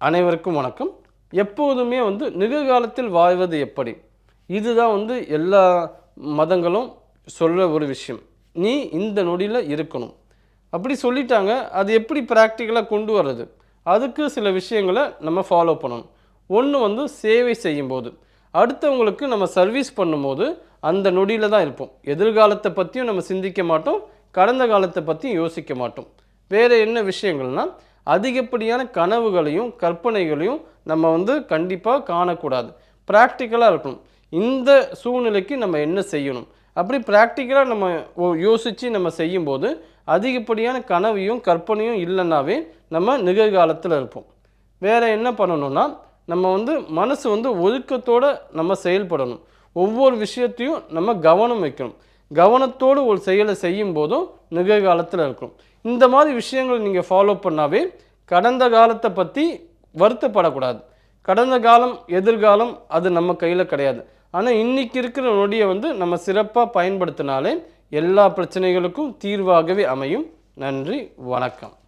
அனைவருக்கும் வணக்கம். எப்போதுமே நிகழ்காலத்தில் வாழ்வது எப்படி? இதுதான் எல்லா மதங்களும் சொல்ற ஒரு விஷயம். நீ இந்த நொடியில இருக்கணும். அப்படி சொல்லிட்டாங்க. அது எப்படி பிராக்டிகலா கொண்டு வர்றது? அதுக்கு சில விஷயங்கள நம்ம ஃபாலோ பண்ணணும். ஒண்ணு சேவை செய்யும்போது, அடுத்தவங்களுக்கு நம்ம சர்வீஸ் பண்ணும்போது அந்த நொடியில தான் இருப்போம். எதிர்காலத்த பத்தியும் நம்ம சிந்திக்க மாட்டோம். கடந்த காலத்த பத்தியும் யோசிக்க மாட்டோம். வேற என்ன விஷயங்கள்னா, அதிகப்படியான கனவுகளையும், கற்பனைகளையும் நம்ம கண்டிப்பா காணக்கூடாது. பிராக்டிகலா இருக்கணும். இந்த சூழ்நிலைக்கு நம்ம என்ன செய்யணும்? அப்படி பிராக்டிகலா நம்ம யோசிச்சு நம்ம செய்யும்போது, அதிகப்படியான கனவையும், கற்பனையும் இல்லன்னாவே நம்ம நிகழ்காலத்துல இருப்போம். வேற என்ன பண்ணணும்னா, நம்ம மனசு ஒழுக்கத்தோட நம்ம செயல்படணும். ஒவ்வொரு விஷயத்தையும் நம்ம கவனம் வைக்கணும். கவனத்தோடு ஒரு செயலை செய்யும்போதும் நிகழ்காலத்துல இருக்கணும். இந்த மாதிரி விஷயங்கள் நீங்க ஃபாலோ பண்ணாவே, கடந்த காலத்த பத்தி வருத்தப்படக்கூடாது. கடந்த காலம், எதிர்காலம் அது நம்ம கையில கிடையாது. ஆனா, இன்னைக்கு இருக்கிற நொடிய நம்ம சிறப்பா பயன்படுத்தினாலே, எல்லா பிரச்சனைகளுக்கும் தீர்வாகவே அமையும். நன்றி, வணக்கம்.